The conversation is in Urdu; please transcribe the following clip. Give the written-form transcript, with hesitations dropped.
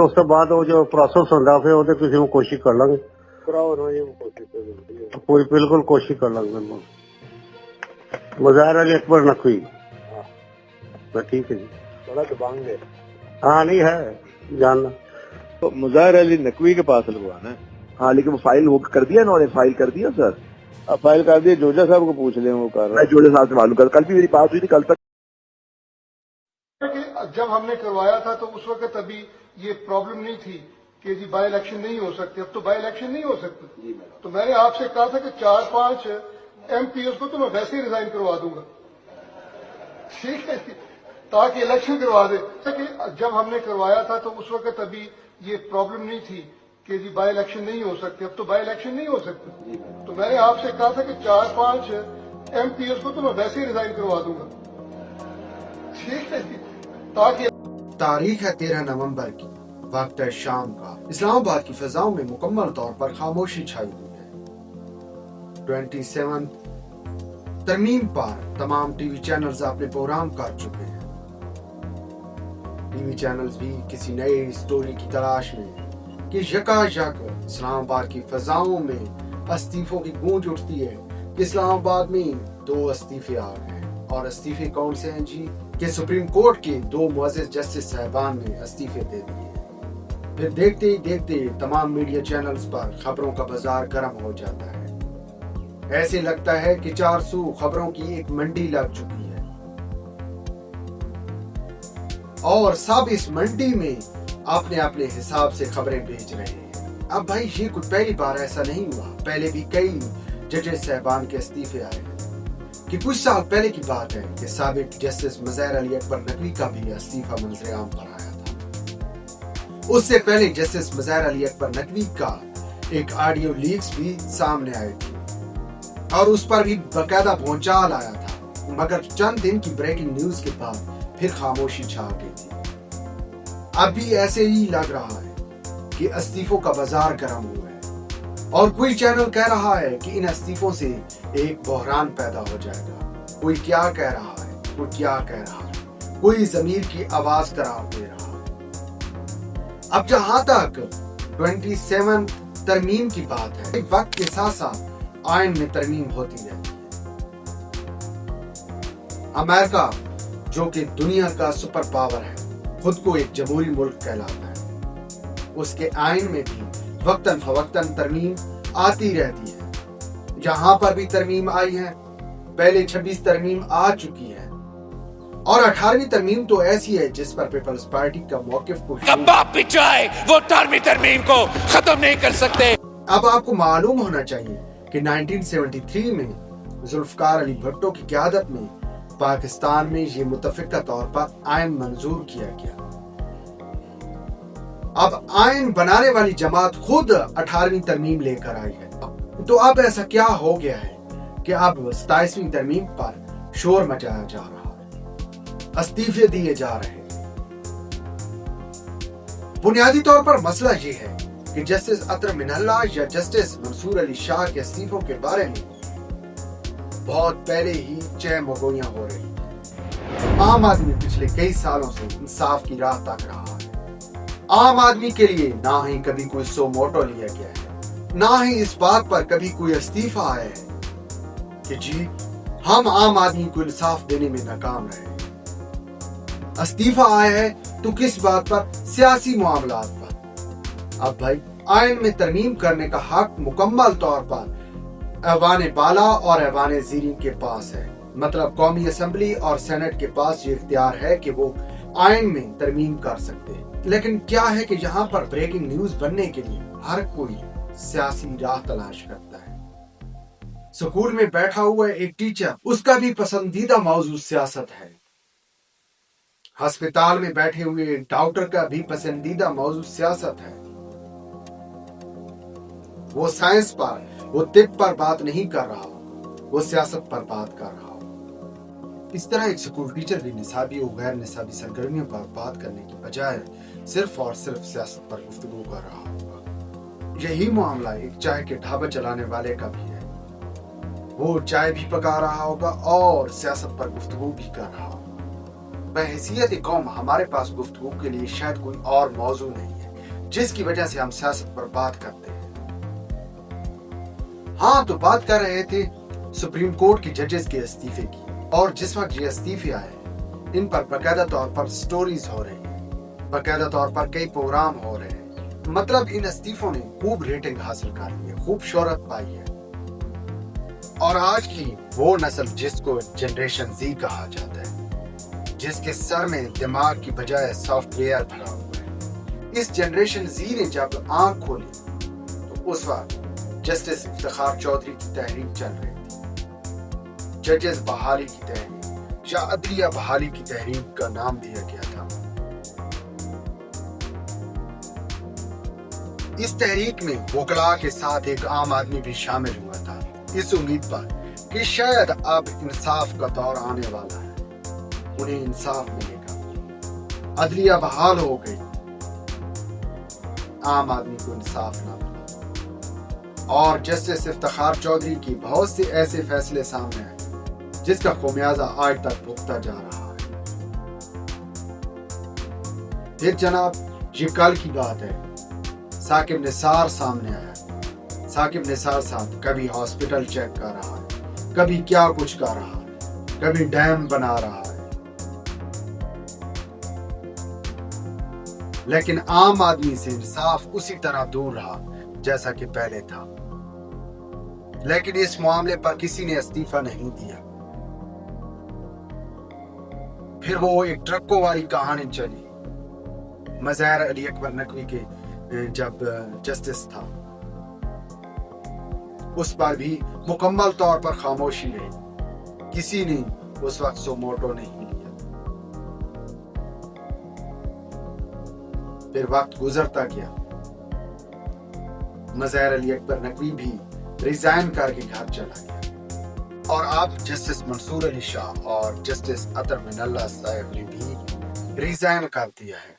ਉਸ ਤੋਂ ਬਾਅਦ ਉਹ ਜੋ ਪ੍ਰੋਸੈਸ ਹੁੰਦਾ ਫਿਰ ਉਹਦੇ ਕਿਸੇ ਨੂੰ ਕੋਸ਼ਿਸ਼ ਕਰ ਲਾਂਗੇ ਕਰਾਓ ਨਾ ਜੀ ਕੋਸ਼ਿਸ਼ ਕੋਈ ਬਿਲਕੁਲ ਕੋਸ਼ਿਸ਼ ਕਰ ਲਾਂਗੇ ਬਿਲਕੁਲ مظاہر علی اکبر نقوی ٹھیک ہے جی بڑا دبانگ ہے ہاں نہیں ہے جاننا تو مظاہر علی نقوی کے پاس لگوانا ہے ہاں لیکن وہ فائل کر دیا انہوں نے فائل کر دیا سر اب فائل کر دیے جوجا صاحب کو پوچھ لیں وہ کر رہا میں جوڑے صاحب سے معلوم کر کل بھی میری بات ہوئی تھی کل تک جب ہم نے کروایا تھا تو اس وقت ابھی یہ پرابلم نہیں تھی کہ جی بائی الیکشن نہیں ہو سکتے اب تو بائی الیکشن نہیں ہو سکتی تو میں نے آپ سے کہا تھا کہ 4-5 ایم پی ایس کو تو میں ویسے ہی ریزائن کروا دوں گا ٹھیک ہے تاکہ الیکشن کروا دے کہ جب ہم نے کروایا تھا تو اس وقت ابھی یہ پرابلم نہیں تھی کہ جی بائی الیکشن نہیں ہو سکتے اب تو بائی الیکشن نہیں ہو سکتی تو میں نے آپ سے کہا تھا کہ 4-5 ایم پی ایس کو تو میں ویسے ہی ریزائن کروا دوں گا ٹھیک ہے تاکہ تاریخ ہے 13 نومبر کی وقت ہے شام کا اسلام آباد کی فضاؤں میں مکمل طور پر خاموشی چھائی ہوئی ہے 27 ترمیم پر تمام ٹی وی چینلز اپنے پروگرام کر چکے ہیں ٹی وی چینلز بھی کسی نئے سٹوری کی تلاش میں کہ یکا یک اسلام آباد کی فضاؤں میں استعفوں کی گونج اٹھتی ہے کہ اسلام آباد میں 2 استعفے آ گئے ہیں اور استعفے کون سے ہیں جی کہ سپریم کورٹ کے 2 معزز جسٹس صاحبان نے استعفے دے دیے پھر دیکھتے ہی دیکھتے تمام میڈیا چینلز پر خبروں کا بازار گرم ہو جاتا ہے ایسے لگتا ہے کہ 400 خبروں کی ایک منڈی لگ چکی ہے اور سب اس منڈی میں اپنے اپنے حساب سے خبریں بیچ رہے ہیں اب بھائی یہ کچھ پہلی بار ایسا نہیں ہوا پہلے بھی کئی ججز صاحبان کے استعفے آئے ہیں کہ کچھ سال پہلے کی بات ہے کہ سابق جسٹس مظاہر علی اکبر نقوی کا بھی استعفیٰ منظر عام پر آیا تھا اس سے پہلے جسٹس مظاہر علی اکبر نقوی کا ایک آڈیو لیکس بھی سامنے آئے تھے اور اس پر بھی باقاعدہ بھونچال آیا تھا مگر چند دن کی بریکنگ نیوز کے بعد پھر خاموشی چھا گئی تھی اب بھی ایسے ہی لگ رہا ہے کہ استعفوں کا بازار گرم ہوا ہے اور کوئی چینل کہہ رہا ہے کہ ان استعفوں سے ایک بحران پیدا ہو جائے گا کوئی کیا کہہ رہا ہے کوئی کیا کہہ رہا ہے کوئی ضمیر کی آواز قرار دے رہا ہے اب جہاں تک 27 ترمیم کی بات ہے وقت کے ساتھ ساتھ آئین میں ترمیم ہوتی رہتی ہے امریکہ جو کہ دنیا کا سپر پاور ہے خود کو ایک جمہوری ملک کہلاتا ہے اس کے آئین میں بھی وقتاً فوقتاً ترمیم آتی رہتی ہے یہاں پر بھی ترمیم آئی ہے پہلے 26 ترمیم آ چکی ہے اور 18ویں ترمیم تو ایسی ہے جس پر پیپلز پارٹی کا موقف کو وہ ترمیم کو ختم نہیں کر سکتے اب آپ کو معلوم ہونا چاہیے کہ 1973 میں ذوالفقار علی بھٹو کی قیادت میں پاکستان میں یہ متفقہ طور پر آئین منظور کیا گیا اب آئین بنانے والی جماعت خود 18ویں ترمیم لے کر آئی ہے تو اب ایسا کیا ہو گیا ہے کہ اب 27ویں ترمیم پر شور مچایا جا رہا ہے استعفے دیے جا رہے ہیں بنیادی طور پر مسئلہ یہ ہے کہ جسٹس اطہر من اللہ یا جسٹس منصور علی شاہ کے استعفوں کے بارے میں بہت پہلے ہی چہ مگویاں ہو رہی ہیں عام آدمی پچھلے کئی سالوں سے انصاف کی راہ تاک رہا ہے عام آدمی کے لیے نہ ہی کبھی کوئی سو موٹو لیا گیا ہے نہ ہی اس بات پر کبھی کوئی استعفیٰ آیا ہے کہ جی ہم عام آدمی کو انصاف دینے میں ناکام رہے استعفیٰ آیا ہے تو کس بات پر سیاسی معاملات پر اب بھائی آئین میں ترمیم کرنے کا حق مکمل طور پر ایوان بالا اور ایوان زیرین کے پاس ہے مطلب قومی اسمبلی اور سینٹ کے پاس یہ اختیار ہے کہ وہ آئین میں ترمیم کر سکتے ہیں لیکن کیا ہے کہ یہاں پر بریکنگ نیوز بننے کے لیے ہر کوئی سیاسی راہ تلاش کرتا ہے سکول میں بیٹھا ہوا ایک ٹیچر اس کا بھی پسندیدہ موضوع سیاست ہے ہسپتال میں بیٹھے ہوئے ایک ڈاکٹر کا بھی پسندیدہ موضوع سیاست ہے وہ سائنس پر وہ طب پر بات نہیں کر رہا وہ سیاست پر بات کر رہا اس طرح ایک سکول ٹیچر بھی نصابی و غیر نصابی سرگرمیوں پر بات کرنے کی بجائے صرف اور صرف سیاست پر گفتگو کر رہا ہوگا یہی معاملہ ایک چائے کے ڈھابہ چلانے والے کا بھی ہے وہ چائے بھی پکا رہا ہوگا اور سیاست پر گفتگو بھی کر رہا ہوگا بحیثیت قوم ہمارے پاس گفتگو کے لیے شاید کوئی اور موضوع نہیں ہے جس کی وجہ سے ہم سیاست پر بات کرتے ہیں. ہاں تو بات کر رہے تھے سپریم کورٹ کی ججز کے استعفے کی، اور جس وقت یہ استعفے آئے ان پر باقاعدہ طور پر سٹوریز ہو رہی ہیں، باقاعدہ طور پر کئی پروگرام ہو رہے ہیں. مطلب ان استعفوں نے خوب ریٹنگ حاصل کر لی ہے، خوب شہرت پائی ہے. اور آج کی وہ نسل جس کو جنریشن زی کہا جاتا ہے، جس کے سر میں دماغ کی بجائے سافٹ ویئر بھرا ہوا ہے، اس جنریشن زی نے جب آنکھ کھولی تو اس وقت جسٹس افتخار چودھری کی تحریک چل رہی تھی. ججز بحالی کی تحریک یا عدلیہ بحالی کی تحریک کا نام دیا گیا تھا. اس تحریک میں وکلاء کے ساتھ ایک عام آدمی بھی شامل ہوا تھا، اس امید پر کہ شاید اب انصاف کا دور آنے والا ہے، انہیں انصاف ملے گا. عدلیہ بحال ہو گئی، عام آدمی کو انصاف نہ ملا، اور جسٹس افتخار چودھری کی بہت سے ایسے فیصلے سامنے آئے جس کا خمیازہ آج تک بھگتا جا رہا ہے. پھر جناب یہ کل کی بات ہے، ثاقب نثار سامنے آیا. ثاقب نثار صاحب کبھی ہاسپٹل چیک کر رہا ہے، کبھی کیا کچھ کر رہا ہے، کبھی ڈیم بنا رہا ہے، لیکن عام آدمی سے انصاف اسی طرح دور رہا جیسا کہ پہلے تھا. لیکن اس معاملے پر کسی نے استعفیٰ نہیں دیا. پھر وہ ایک ٹرکوں والی کہانی چلی. مظاہر علی اکبر نقوی کے جب جسٹس تھا اس پر بھی مکمل طور پر خاموشی رہی، کسی نے اس وقت سو موٹو نہیں لیا. پھر وقت گزرتا گیا، مظاہر علی اکبر نقوی بھی ریزائن کر کے گھر چلا گیا، اور اب جسٹس منصور علی شاہ اور جسٹس عطر من اللہ صاحب نے بھی ریزائن کر دیا ہے.